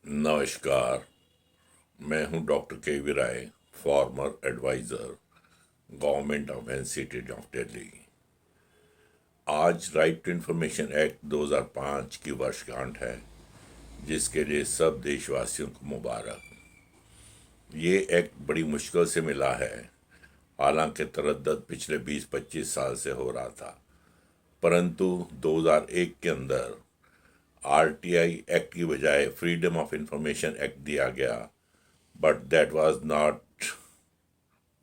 नमस्कार। मैं हूं doctor K V Rai, former adviser, government of NCT of Delhi. आज राइट टू इंफॉर्मेशन एक्ट 2005 की वर्षगांठ है, जिसके लिए सब देशवासियों को मुबारक। ये एक्ट बड़ी मुश्किल से मिला है, हालांकि तरद्दद पिछले 20-25 साल से हो रहा था, परंतु 2001 के अंदर आरटीआई एक्ट की बजाय फ्रीडम ऑफ इंफॉर्मेशन एक्ट दिया गया, but that was not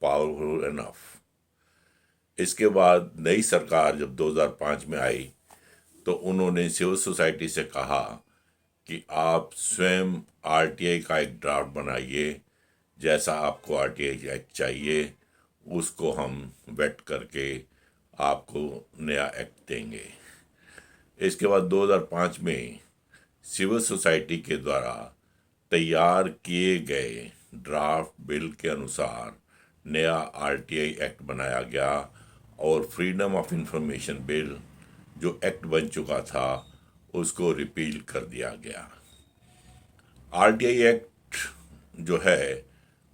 powerful enough. इसके बाद नई सरकार जब 2005 में आई तो उन्होंने सिविल सोसाइटी से कहा कि आप स्वयं आरटीआई का एक ड्राफ्ट बनाइए, जैसा आपको आरटीआई एक्ट चाहिए उसको हम वेट करके आपको नया एक्ट देंगे। इसके बाद 2005 में सिविल सोसाइटी के द्वारा तैयार किए गए ड्राफ्ट बिल के अनुसार नया आरटीआई एक्ट बनाया गया और फ्रीडम ऑफ इंफॉर्मेशन बिल जो एक्ट बन चुका था उसको रिपील कर दिया गया। आरटीआई एक्ट जो है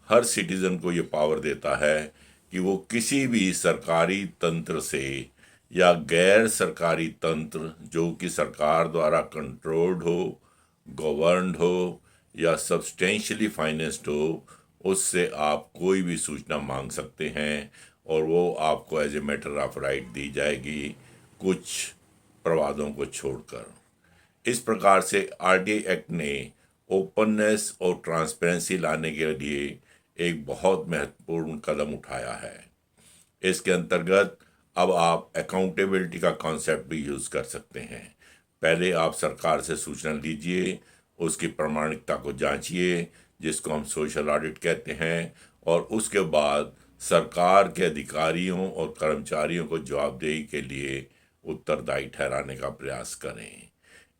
हर सिटीज़न को ये पावर देता है कि वो किसी भी सरकारी तंत्र से या गैर सरकारी तंत्र जो कि सरकार द्वारा कंट्रोल्ड हो, गवर्नड हो या सब्सटेंशियली फाइनेंस्ड हो, उससे आप कोई भी सूचना मांग सकते हैं और वो आपको as a matter of right दी जाएगी, कुछ प्रवादों को छोड़कर। इस प्रकार से आरटीआई एक्ट ने ओपननेस और ट्रांसपेरेंसी लाने के लिए एक बहुत महत्वपूर्ण कदम उठाया है। इसके अंतर्गत अब आप अकाउंटेबिलिटी का कॉन्सेप्ट भी यूज़ कर सकते हैं। पहले आप सरकार से सूचना लीजिए, उसकी प्रामाणिकता को जांचिए, जिसको हम सोशल ऑडिट कहते हैं, और उसके बाद सरकार के अधिकारियों और कर्मचारियों को जवाबदेही के लिए उत्तरदायी ठहराने का प्रयास करें।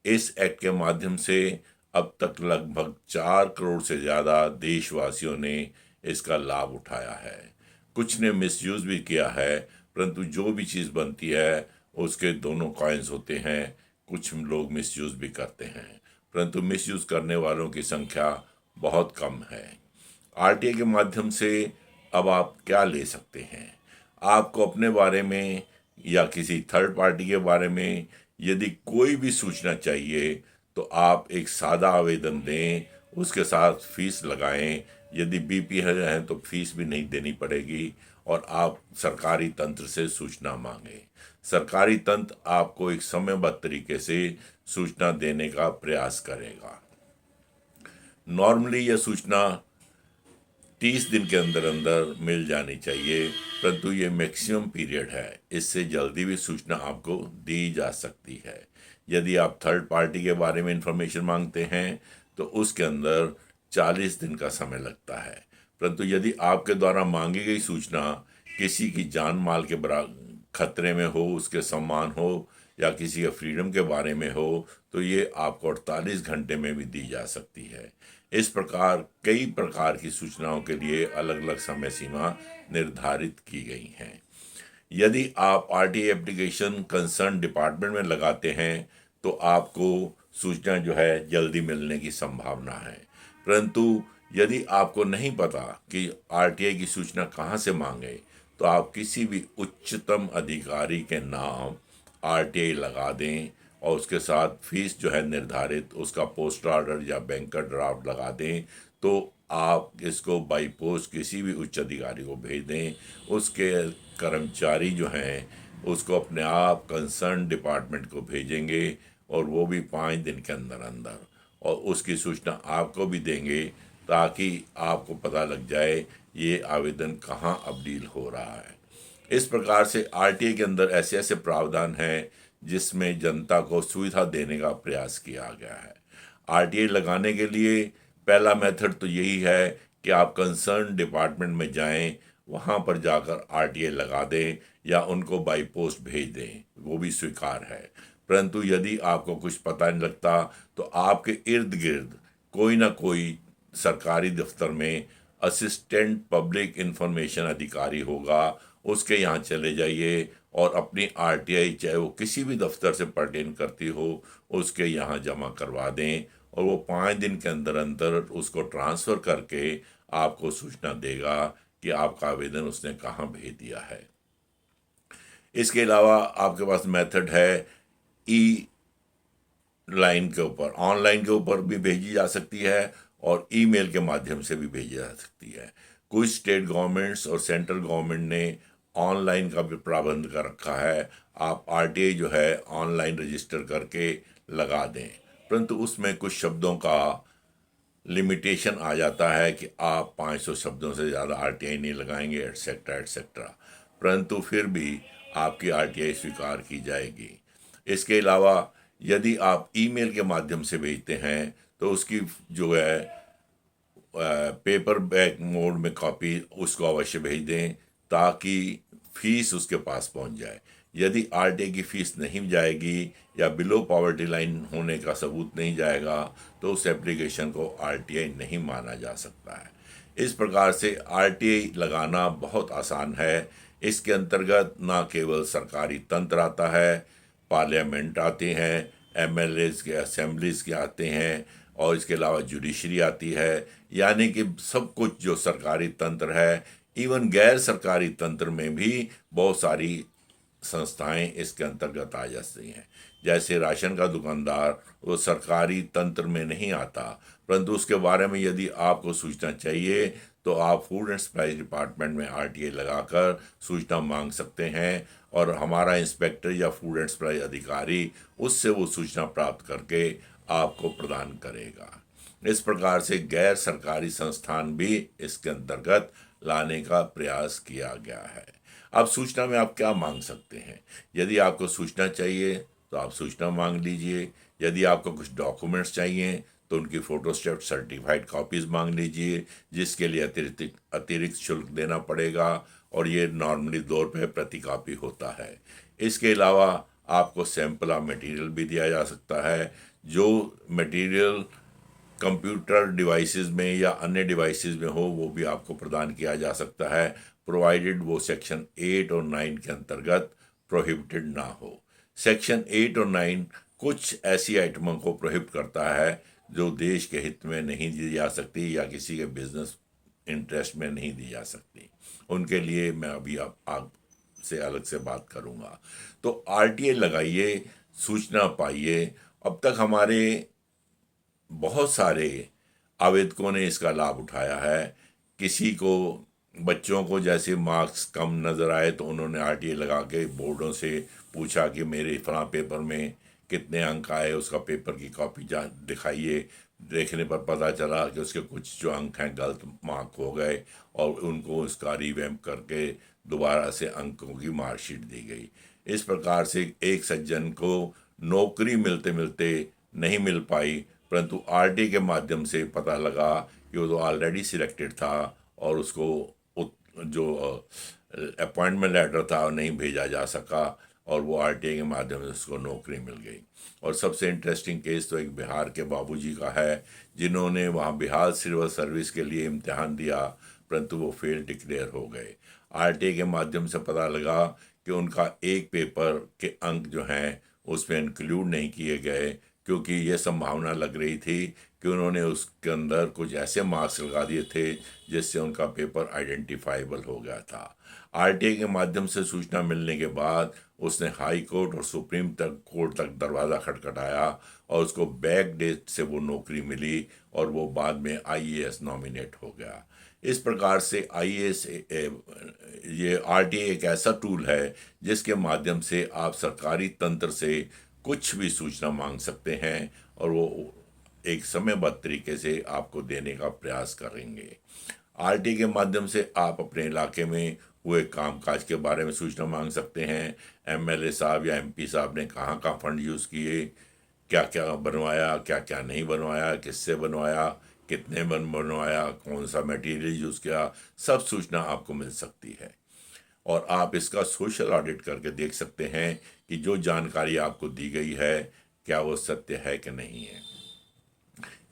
इस एक्ट के माध्यम से अब तक लगभग 4 करोड़ से ज़्यादा देशवासियों ने इसका लाभ उठाया है। कुछ ने मिसयूज़ भी किया है, परंतु जो भी चीज़ बनती है उसके दोनों कॉइन्स होते हैं। कुछ लोग मिसयूज़ भी करते हैं, परंतु मिसयूज़ करने वालों की संख्या बहुत कम है। आरटीआई के माध्यम से अब आप क्या ले सकते हैं? आपको अपने बारे में या किसी थर्ड पार्टी के बारे में यदि कोई भी सूचना चाहिए तो आप एक सादा आवेदन दें, उसके साथ फीस लगाएं। यदि बीपी है तो फीस भी नहीं देनी पड़ेगी और आप सरकारी तंत्र से सूचना मांगें। सरकारी तंत्र आपको एक समयबद्ध तरीके से सूचना देने का प्रयास करेगा। नॉर्मली यह सूचना 30 दिन के अंदर अंदर मिल जानी चाहिए, परंतु ये मैक्सिमम पीरियड है, इससे जल्दी भी सूचना आपको दी जा सकती है। यदि आप थर्ड पार्टी के बारे में इंफॉर्मेशन मांगते हैं तो उसके अंदर 40 दिन का समय लगता है, परंतु यदि आपके द्वारा मांगी गई सूचना किसी की जान माल के खतरे में हो, उसके सम्मान हो या किसी के फ्रीडम के बारे में हो, तो ये आपको 48 घंटे में भी दी जा सकती है। इस प्रकार कई प्रकार की सूचनाओं के लिए अलग अलग समय सीमा निर्धारित की गई हैं। यदि आप आरटीआई एप्लीकेशन कंसर्न डिपार्टमेंट में लगाते हैं तो आपको सूचना जो है जल्दी मिलने की संभावना है, परंतु यदि आपको नहीं पता कि आरटीआई की सूचना कहाँ से मांगे तो आप किसी भी उच्चतम अधिकारी के नाम आरटीआई लगा दें और उसके साथ फीस जो है निर्धारित उसका पोस्ट ऑर्डर या बैंक का ड्राफ्ट लगा दें, तो आप इसको बाई पोस्ट किसी भी उच्च अधिकारी को भेज दें। उसके कर्मचारी जो हैं उसको अपने आप कंसर्न डिपार्टमेंट को भेजेंगे और वो भी 5 दिन के अंदर अंदर, और उसकी सूचना आपको भी देंगे ताकि आपको पता लग जाए ये आवेदन कहाँ अपील हो रहा है। इस प्रकार से आरटीआई के अंदर ऐसे ऐसे प्रावधान हैं जिसमें जनता को सुविधा देने का प्रयास किया गया है। आरटीआई लगाने के लिए पहला मेथड तो यही है कि आप कंसर्न डिपार्टमेंट में जाएं, वहां पर जाकर आरटीआई लगा दें या उनको बाई पोस्ट भेज दें, वो भी स्वीकार है। परंतु यदि आपको कुछ पता नहीं लगता तो आपके इर्द गिर्द कोई ना कोई सरकारी दफ्तर में असिस्टेंट पब्लिक इंफॉर्मेशन अधिकारी होगा, उसके यहाँ चले जाइए और अपनी आरटीआई चाहे वो किसी भी दफ्तर से पर्टेन करती हो उसके यहाँ जमा करवा दें और वो 5 दिन के अंदर अंदर उसको ट्रांसफ़र करके आपको सूचना देगा कि आपका आवेदन उसने कहाँ भेज दिया है। इसके अलावा आपके पास मेथड है ई लाइन के ऊपर, ऑनलाइन के ऊपर भी भेजी जा सकती है और ईमेल के माध्यम से भी भेजी जा सकती है। कुछ स्टेट गवर्नमेंट्स और सेंट्रल गवर्नमेंट ने ऑनलाइन का भी प्रावधान कर रखा है। आप आरटीआई जो है ऑनलाइन रजिस्टर करके लगा दें, परंतु उसमें कुछ शब्दों का लिमिटेशन आ जाता है कि आप 500 शब्दों से ज़्यादा आरटीआई नहीं लगाएंगे, एटसेट्रा एटसेट्रा, परंतु फिर भी आपकी आरटीआई स्वीकार की जाएगी। इसके अलावा यदि आप ईमेल के माध्यम से भेजते हैं तो उसकी जो है पेपर बैक मोड में कॉपी उसको अवश्य भेज दें ताकि फीस उसके पास पहुंच जाए। यदि आरटीआई की फीस नहीं जाएगी या बिलो पॉवर्टी लाइन होने का सबूत नहीं जाएगा तो उस एप्लीकेशन को आरटीआई नहीं माना जा सकता है। इस प्रकार से आरटीआई लगाना बहुत आसान है। इसके अंतर्गत न केवल सरकारी तंत्र आता है, पार्लियामेंट आते हैं, एमएलएज के असेंबलीज के आते हैं और इसके अलावा जुडिशरी आती है, यानी कि सब कुछ जो सरकारी तंत्र है, इवन गैर सरकारी तंत्र में भी बहुत सारी संस्थाएं इसके अंतर्गत आ जाती हैं। जैसे राशन का दुकानदार वो सरकारी तंत्र में नहीं आता, परंतु उसके बारे में यदि आपको सूचना चाहिए तो आप फूड एंड सप्लाई डिपार्टमेंट में आरटीआई लगाकर सूचना मांग सकते हैं और हमारा इंस्पेक्टर या फूड एंड सप्लाई अधिकारी उससे वो सूचना प्राप्त करके आपको प्रदान करेगा। इस प्रकार से गैर सरकारी संस्थान भी इसके अंतर्गत लाने का प्रयास किया गया है। अब सूचना में आप क्या मांग सकते हैं? यदि आपको सूचना चाहिए तो आप सूचना मांग लीजिए। यदि आपको कुछ डॉक्यूमेंट्स चाहिए तो उनकी फोटोस्टेट सर्टिफाइड कॉपीज़ मांग लीजिए, जिसके लिए अतिरिक्त शुल्क देना पड़ेगा और ये नॉर्मली 2 रुपये प्रति कॉपी होता है। इसके अलावा आपको सैंपल ऑफ मटेरियल भी दिया जा सकता है। जो मटेरियल कंप्यूटर डिवाइसेस में या अन्य डिवाइसेस में हो वो भी आपको प्रदान किया जा सकता है, प्रोवाइडेड वो सेक्शन 8 और 9 के अंतर्गत प्रोहिबिटेड ना हो। सेक्शन 8 और 9 कुछ ऐसी आइटमों को प्रोहिबिट करता है जो देश के हित में नहीं दी जा सकती या किसी के बिजनेस इंटरेस्ट में नहीं दी जा सकती। उनके लिए मैं अभी आपसे अलग से बात करूंगा। तो आरटीआई लगाइए, सूचना पाइए। अब तक हमारे बहुत सारे आवेदकों ने इसका लाभ उठाया है। किसी को बच्चों को जैसे मार्क्स कम नज़र आए तो उन्होंने आरटीआई लगा के बोर्डों से पूछा कि मेरे फलां पेपर में कितने अंक आए, उसका पेपर की कॉपी जा दिखाइए। देखने पर पता चला कि उसके कुछ जो अंक हैं गलत मार्क हो गए और उनको उसका रिवैम्प करके दोबारा से अंकों की मार्कशीट दी गई। इस प्रकार से एक सज्जन को नौकरी मिलते मिलते नहीं मिल पाई, परंतु आरटी के माध्यम से पता लगा कि वो तो ऑलरेडी सिलेक्टेड था और उसको जो अपॉइंटमेंट लेटर था वो नहीं भेजा जा सका और वो आरटीआई के माध्यम से उसको नौकरी मिल गई। और सबसे इंटरेस्टिंग केस तो एक बिहार के बाबूजी का है, जिन्होंने वहाँ बिहार सिविल सर्विस के लिए इम्तिहान दिया परंतु वो फेल डिक्लेयर हो गए। आरटीआई के माध्यम से पता लगा कि उनका एक पेपर के अंक जो हैं उसमें इंक्लूड नहीं किए गए, क्योंकि ये संभावना लग रही थी कि उन्होंने उसके अंदर कुछ ऐसे मार्क्स लगा दिए थे जिससे उनका पेपर आइडेंटिफाइबल हो गया था। आरटीआई के माध्यम से सूचना मिलने के बाद उसने हाई कोर्ट और सुप्रीम कोर्ट तक दरवाज़ा खटखटाया और उसको बैक डेट से वो नौकरी मिली और वो बाद में आईएएस नॉमिनेट हो गया। इस प्रकार से आईएएस ये आरटीआई एक ऐसा टूल है जिसके माध्यम से आप सरकारी तंत्र से कुछ भी सूचना मांग सकते हैं और वो एक समयबद्ध तरीके से आपको देने का प्रयास करेंगे। आरटी के माध्यम से आप अपने इलाके में हुए कामकाज के बारे में सूचना मांग सकते हैं। एमएलए साहब या एमपी साहब ने कहाँ कहाँ फंड यूज़ किए, क्या क्या बनवाया, क्या क्या नहीं बनवाया, किससे बनवाया, कितने बनवाया, कौन सा मटेरियल यूज़ किया, सब सूचना आपको मिल सकती है। और आप इसका सोशल ऑडिट करके देख सकते हैं कि जो जानकारी आपको दी गई है क्या वो सत्य है कि नहीं है।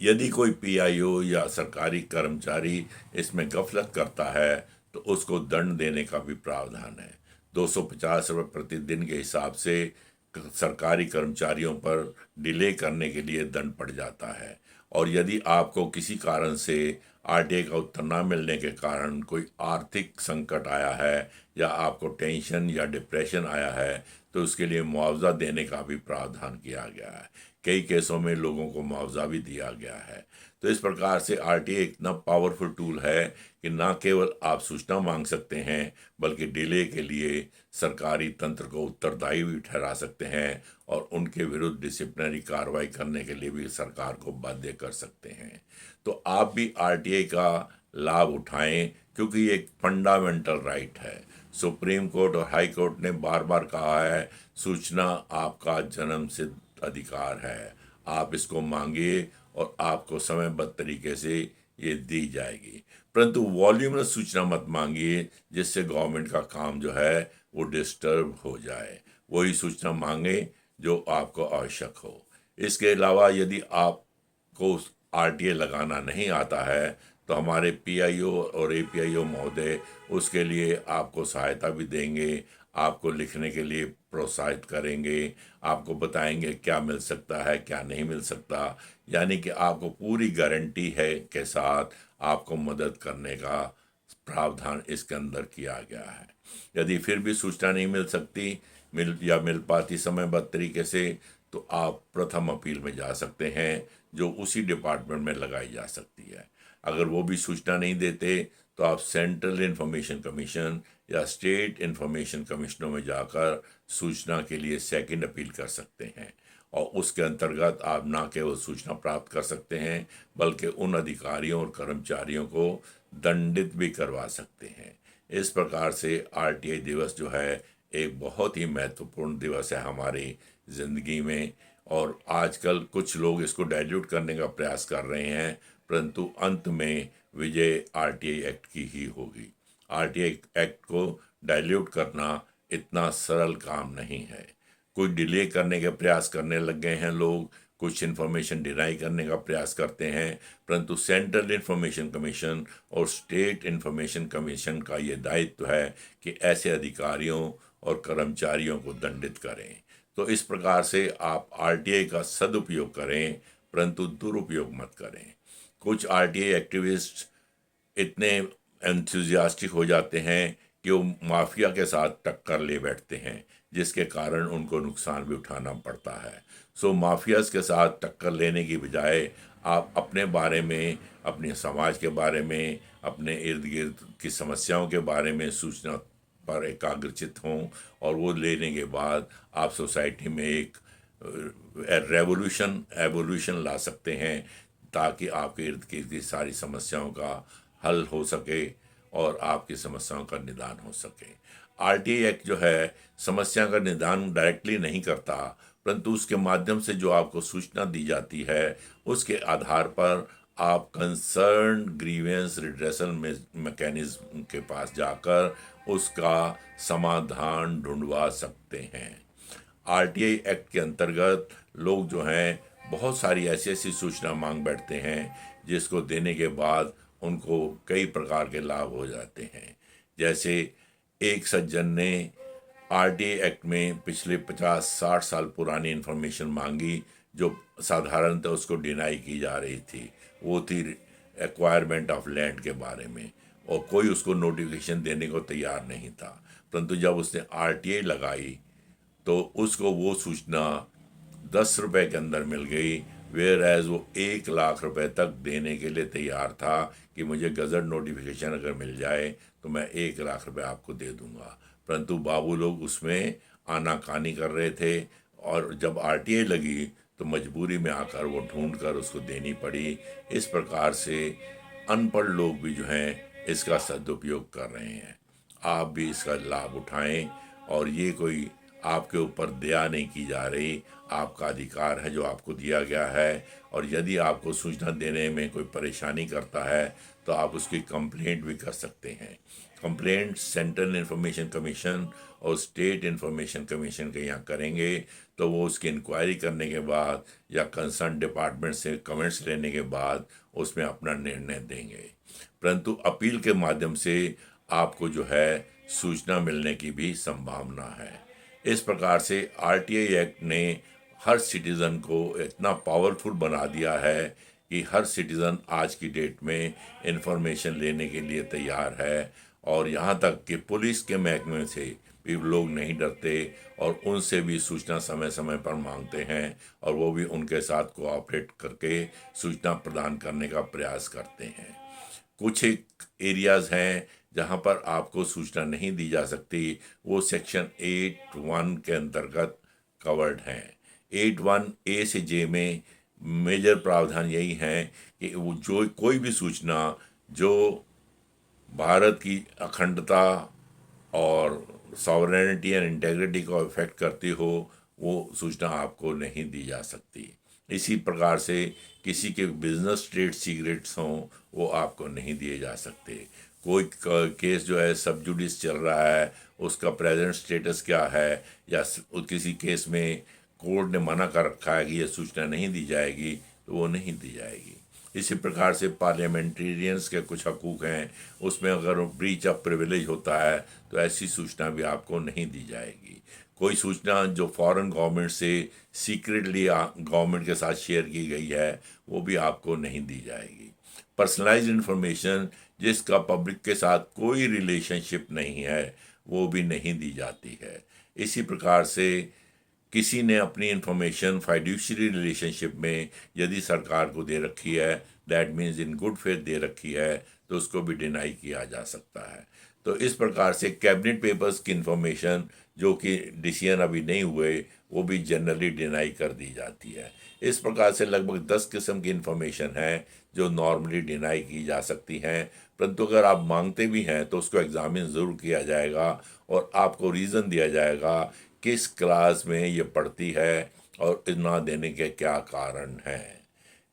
यदि कोई पीआईओ या सरकारी कर्मचारी इसमें गफलत करता है तो उसको दंड देने का भी प्रावधान है। 250 रुपये प्रतिदिन के हिसाब से सरकारी कर्मचारियों पर डिले करने के लिए दंड पड़ जाता है। और यदि आपको किसी कारण से आरटीआई का उत्तर ना मिलने के कारण कोई आर्थिक संकट आया है या आपको टेंशन या डिप्रेशन आया है तो उसके लिए मुआवजा देने का भी प्रावधान किया गया है। कई केसों में लोगों को मुआवजा भी दिया गया है। तो इस प्रकार से आरटीआई इतना पावरफुल टूल है कि ना केवल आप सूचना मांग सकते हैं बल्कि डिले के लिए सरकारी तंत्र को उत्तरदायी भी ठहरा सकते हैं और उनके विरुद्ध डिसिप्लिनरी कार्रवाई करने के लिए भी सरकार को बाध्य कर सकते हैं। तो आप भी आरटीआई का लाभ उठाएं क्योंकि ये एक फंडामेंटल राइट है। सुप्रीम कोर्ट और हाई कोर्ट ने बार बार कहा है सूचना आपका जन्मसिद्ध अधिकार है, आप इसको मांगिए और आपको समयबद्ध तरीके से ये दी जाएगी। परंतु वॉल्यूमरस सूचना मत मांगिए जिससे गवर्नमेंट का काम जो है वो डिस्टर्ब हो जाए। वही सूचना मांगे जो आपको आवश्यक हो। इसके अलावा यदि आपको आरटीए लगाना नहीं आता है तो हमारे पीआईओ और एपीआईओ महोदय उसके लिए आपको सहायता भी देंगे, आपको लिखने के लिए प्रोत्साहित करेंगे, आपको बताएंगे क्या मिल सकता है क्या नहीं मिल सकता, यानी कि आपको पूरी गारंटी है के साथ आपको मदद करने का प्रावधान इसके अंदर किया गया है। यदि फिर भी सूचना नहीं मिल पाती समयबद्ध तरीके से तो आप प्रथम अपील में जा सकते हैं जो उसी डिपार्टमेंट में लगाई जा सकती है। अगर वो भी सूचना नहीं देते तो आप सेंट्रल इंफॉर्मेशन कमीशन या स्टेट इंफॉर्मेशन कमीशनों में जाकर सूचना के लिए सेकंड अपील कर सकते हैं और उसके अंतर्गत आप ना केवल सूचना प्राप्त कर सकते हैं बल्कि उन अधिकारियों और कर्मचारियों को दंडित भी करवा सकते हैं। इस प्रकार से आरटीआई दिवस जो है एक बहुत ही महत्वपूर्ण दिवस है हमारी ज़िंदगी में और आजकल कुछ लोग इसको डाइल्यूट करने का प्रयास कर रहे हैं, परंतु अंत में विजय आरटीआई एक्ट की ही होगी। आरटीआई एक्ट को डाइल्यूट करना इतना सरल काम नहीं है। कुछ डिले करने के प्रयास करने लग गए हैं लोग, कुछ इन्फॉर्मेशन डिनाई करने का प्रयास करते हैं, परंतु सेंट्रल इंफॉर्मेशन कमीशन और स्टेट इंफॉर्मेशन कमीशन का ये दायित्व है कि ऐसे अधिकारियों और कर्मचारियों को दंडित करें। तो इस प्रकार से आप आरटीआई का सदुपयोग करें परंतु दुरुपयोग मत करें। कुछ आरटीआई एक्टिविस्ट इतने एंथुजियास्टिक हो जाते हैं कि वो माफिया के साथ टक्कर ले बैठते हैं जिसके कारण उनको नुकसान भी उठाना पड़ता है। सो माफियाज के साथ टक्कर लेने की बजाय आप अपने बारे में, अपने समाज के बारे में, अपने इर्द गिर्द की समस्याओं के बारे में सूचना पर एकाग्रचित हों और वो लेने के बाद आप सोसाइटी में एक एवोल्यूशन ला सकते हैं ताकि आपके इर्द गिर्द की सारी समस्याओं का हल हो सके और आपकी समस्याओं का निदान हो सके। आरटीआई एक्ट जो है समस्या का निदान डायरेक्टली नहीं करता, परंतु उसके माध्यम से जो आपको सूचना दी जाती है उसके आधार पर आप कंसर्न ग्रीवेंस रिड्रेसल मैकेनिज्म के पास जाकर उसका समाधान ढूंढवा सकते हैं। आरटीआई एक्ट के अंतर्गत लोग जो हैं बहुत सारी ऐसी ऐसी सूचना मांग बैठते हैं जिसको देने के बाद उनको कई प्रकार के लाभ हो जाते हैं। जैसे एक सज्जन ने आरटीआई एक्ट में पिछले 50-60 साल पुरानी इन्फॉर्मेशन मांगी जो साधारणतः उसको डिनाई की जा रही थी। वो थी एक्वायरमेंट ऑफ लैंड के बारे में और कोई उसको नोटिफिकेशन देने को तैयार नहीं था, परंतु जब उसने आरटीआई लगाई तो उसको वो सूचना 10 रुपए के अंदर मिल गई, वेयर एज वो 1 लाख रुपए तक देने के लिए तैयार था कि मुझे गज़ट नोटिफिकेशन अगर मिल जाए तो मैं 1 लाख रुपए आपको दे दूंगा। परंतु बाबू लोग उसमें आनाकानी कर रहे थे और जब आरटीआई लगी तो मजबूरी में आकर वो ढूंढ कर उसको देनी पड़ी। इस प्रकार से अनपढ़ लोग भी जो हैं इसका सदुपयोग कर रहे हैं। आप भी इसका लाभ उठाएं और ये कोई आपके ऊपर दया नहीं की जा रही, आपका अधिकार है जो आपको दिया गया है। और यदि आपको सूचना देने में कोई परेशानी करता है तो आप उसकी कंप्लेंट भी कर सकते हैं। कंप्लेंट सेंट्रल इंफॉर्मेशन कमीशन और स्टेट इंफॉर्मेशन कमीशन के यहाँ करेंगे तो वो उसकी इंक्वायरी करने के बाद या कंसर्न डिपार्टमेंट से कमेंट्स लेने के बाद उसमें अपना निर्णय देंगे। परंतु अपील के माध्यम से आपको जो है सूचना मिलने की भी संभावना है। इस प्रकार से आरटीआई एक्ट ने हर सिटीज़न को इतना पावरफुल बना दिया है कि हर सिटीज़न आज की डेट में इंफॉर्मेशन लेने के लिए तैयार है, और यहाँ तक कि पुलिस के महकमे से भी लोग नहीं डरते और उनसे भी सूचना समय समय पर मांगते हैं, और वो भी उनके साथ कोऑपरेट करके सूचना प्रदान करने का प्रयास करते हैं। कुछ एक एरियाज़ हैं जहाँ पर आपको सूचना नहीं दी जा सकती, वो सेक्शन 8(1) के अंतर्गत कवर्ड हैं। 8(1) से जे में मेजर प्रावधान यही हैं कि वो जो कोई भी सूचना जो भारत की अखंडता और सॉवरेनिटी एंड इंटेग्रिटी को अफेक्ट करती हो, वो सूचना आपको नहीं दी जा सकती। इसी प्रकार से किसी के बिजनेस ट्रेड सीक्रेट्स हों, वो आपको नहीं दिए जा सकते। कोई केस जो है सब जुडिस चल रहा है, उसका प्रेजेंट स्टेटस क्या है, या किसी केस में कोर्ट ने मना कर रखा है कि ये सूचना नहीं दी जाएगी, तो वो नहीं दी जाएगी। इसी प्रकार से पार्लियामेंटेरियंस के कुछ हकूक़ हैं, उसमें अगर ब्रीच ऑफ प्रिविलेज होता है तो ऐसी सूचना भी आपको नहीं दी जाएगी। कोई सूचना जो फॉरेन गवर्नमेंट से सीक्रेटली गवर्नमेंट के साथ शेयर की गई है, वो भी आपको नहीं दी जाएगी। पर्सनलाइज्ड इंफॉर्मेशन जिसका पब्लिक के साथ कोई रिलेशनशिप नहीं है, वो भी नहीं दी जाती है। इसी प्रकार से किसी ने अपनी इंफॉर्मेशन फाइड्यूशरी रिलेशनशिप में यदि सरकार को दे रखी है, that means in good faith दे रखी है, तो उसको भी डिनाई किया जा सकता है। तो इस प्रकार से कैबिनेट पेपर्स की इंफॉर्मेशन जो कि डिसीजन अभी नहीं हुए, वो भी जनरली डिनाई कर दी जाती है। इस प्रकार से लगभग 10 किस्म की इंफॉर्मेशन है जो नॉर्मली डिनाई की जा सकती हैं, परंतु अगर आप मांगते भी हैं तो उसको एग्जामिन ज़रूर किया जाएगा और आपको रीज़न दिया जाएगा किस क्लास में ये पढ़ती है और ना देने के क्या कारण हैं।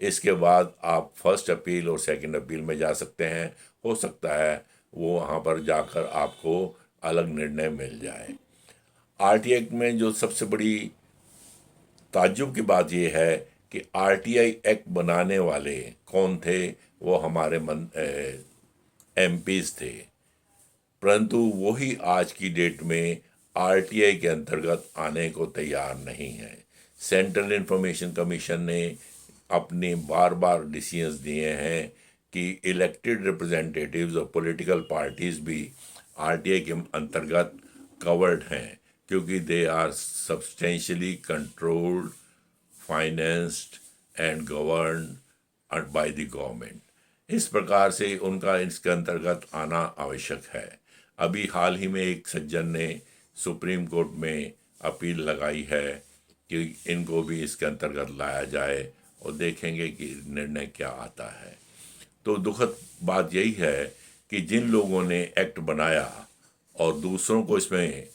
इसके बाद आप फर्स्ट अपील और सेकंड अपील में जा सकते हैं। हो सकता है वो वहाँ पर जाकर आपको अलग निर्णय मिल जाए। आरटीआई एक्ट में जो सबसे बड़ी ताज्जुब की बात यह है कि आरटीआई एक्ट बनाने वाले कौन थे, वो हमारे एमपीज थे, परंतु वही आज की डेट में आरटीआई के अंतर्गत आने को तैयार नहीं है। सेंट्रल इंफॉर्मेशन कमीशन ने अपने बार बार डिसीजंस दिए हैं कि इलेक्टेड रिप्रेजेंटेटिव्स और पॉलिटिकल पार्टीज भी आरटीआई के अंतर्गत कवर्ड हैं, क्योंकि they are substantially controlled, financed and governed by the government. इस प्रकार से उनका इसके अंतर्गत आना आवश्यक है। अभी हाल ही में एक सज्जन ने सुप्रीम कोर्ट में अपील लगाई है कि इनको भी इसके अंतर्गत लाया जाए, और देखेंगे कि निर्णय क्या आता है। तो दुखद बात यही है कि जिन लोगों ने एक्ट बनाया और दूसरों को इसमें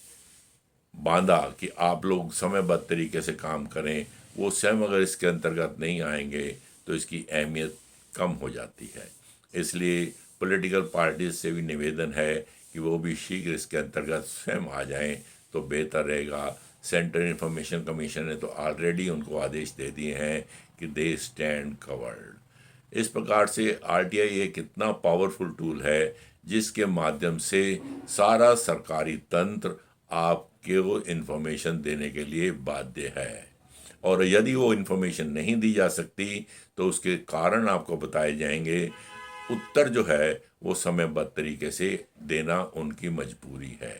बांधा कि आप लोग समयबद्ध तरीके से काम करें, वो स्वयं अगर इसके अंतर्गत नहीं आएंगे तो इसकी अहमियत कम हो जाती है। इसलिए पॉलिटिकल पार्टीज से भी निवेदन है कि वो भी शीघ्र इसके अंतर्गत स्वयं आ जाएं तो बेहतर रहेगा। सेंट्रल इंफॉर्मेशन कमीशन ने तो ऑलरेडी उनको आदेश दे दिए हैं कि दे स्टैंड कवर्ड। इस प्रकार से आरटीआई एक इतना पावरफुल टूल है जिसके माध्यम से सारा सरकारी तंत्र आपको इन्फॉर्मेशन देने के लिए बाध्य है, और यदि वो इन्फॉर्मेशन नहीं दी जा सकती तो उसके कारण आपको बताए जाएंगे। उत्तर जो है वो समयबद्ध तरीके से देना उनकी मजबूरी है।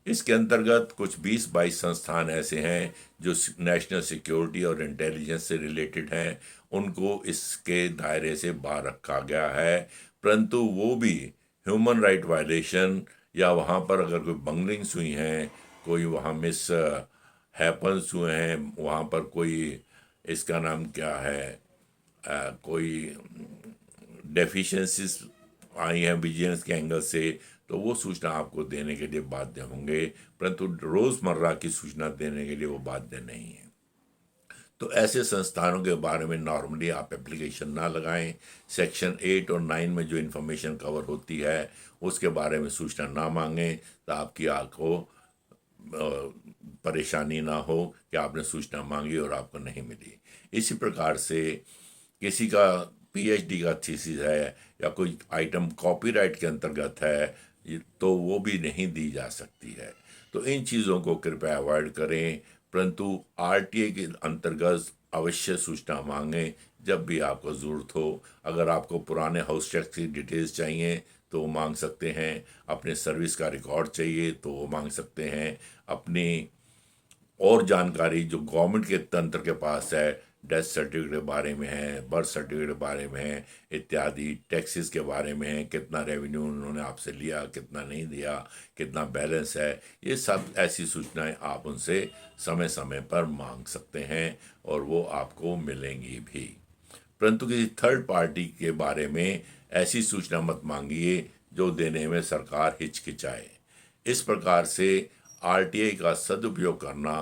इसके अंतर्गत कुछ 20-22 संस्थान ऐसे हैं जो नेशनल सिक्योरिटी और इंटेलिजेंस से रिलेटेड हैं, उनको इसके दायरे से बाहर रखा गया है, परंतु वो भी ह्यूमन राइट वायलेशन या वहाँ पर अगर कोई बंगलिंग्स हुई हैं, कोई वहाँ मिस हैपन्स हुए हैं, वहाँ पर कोई इसका नाम क्या है कोई डेफिशिएंसीज आई हैं विजिलेंस के एंगल से, तो वो सूचना आपको देने के लिए बाध्य होंगे, परंतु रोज़मर्रा की सूचना देने के लिए वो बाध्य नहीं है। तो ऐसे संस्थानों के बारे में नॉर्मली आप एप्लीकेशन ना लगाएं। सेक्शन 8 और 9 में जो इन्फॉर्मेशन कवर होती है उसके बारे में सूचना ना मांगें, तो आपकी आपको परेशानी ना हो कि आपने सूचना मांगी और आपको नहीं मिली। इसी प्रकार से किसी का पीएचडी का थीसिस है या कोई आइटम कॉपीराइट के अंतर्गत है, तो वो भी नहीं दी जा सकती है। तो इन चीज़ों को कृपया अवॉइड करें, परंतु आरटीआई के अंतर्गत अवश्य सूचना मांगें जब भी आपको ज़रूरत हो। अगर आपको पुराने हाउस टैक्स की डिटेल्स चाहिए तो वो मांग सकते हैं, अपने सर्विस का रिकॉर्ड चाहिए तो वो मांग सकते हैं, अपनी और जानकारी जो गवर्नमेंट के तंत्र के पास है, डेथ सर्टिफिकेट के बारे में है, बर्थ सर्टिफिकेट के बारे में है इत्यादि, टैक्सेस के बारे में है, कितना रेवेन्यू उन्होंने आपसे लिया, कितना नहीं दिया, कितना बैलेंस है, ये सब ऐसी सूचनाएं आप उनसे समय समय पर मांग सकते हैं और वो आपको मिलेंगी भी। परंतु किसी थर्ड पार्टी के बारे में ऐसी सूचना मत मांगिए जो देने में सरकार हिचकिचाए। इस प्रकार से आरटीआई का सदुपयोग करना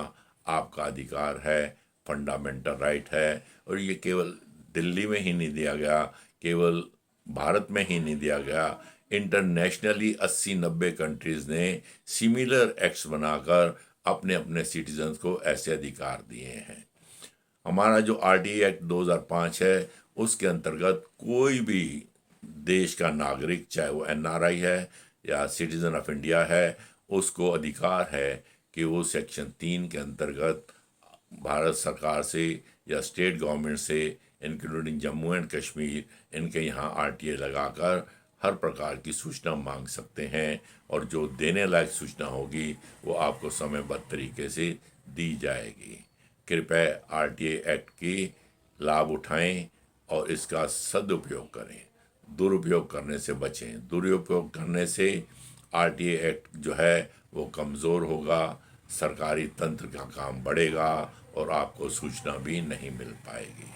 आपका अधिकार है, फंडामेंटल राइट है। और ये केवल दिल्ली में ही नहीं दिया गया, केवल भारत में ही नहीं दिया गया, इंटरनेशनली 80-90 कंट्रीज ने सिमिलर एक्ट्स बनाकर अपने अपने सिटीजन्स को ऐसे अधिकार दिए हैं। हमारा जो आरटीआई एक्ट 2005 है उसके अंतर्गत कोई भी देश का नागरिक, चाहे वो एनआरआई है या सिटीजन ऑफ इंडिया है, उसको अधिकार है कि वो सेक्शन 3 के अंतर्गत भारत सरकार से या स्टेट गवर्नमेंट से, इंक्लूडिंग जम्मू एंड कश्मीर, इनके यहाँ आरटीआई लगाकर हर प्रकार की सूचना मांग सकते हैं और जो देने लायक सूचना होगी वो आपको समयबद्ध तरीके से दी जाएगी। कृपया आरटीआई एक्ट की लाभ उठाएं और इसका सदुपयोग करें, दुरुपयोग करने से बचें। दुरुपयोग करने से आरटीआई एक्ट जो है वो कमज़ोर होगा, सरकारी तंत्र का काम बढ़ेगा और आपको सूचना भी नहीं मिल पाएगी।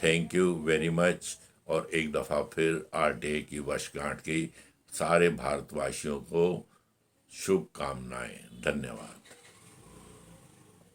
Thank you very much. और एक दफ़ा फिर आरटीआई की वर्षगांठ की सारे भारतवासियों को शुभकामनाएं। धन्यवाद।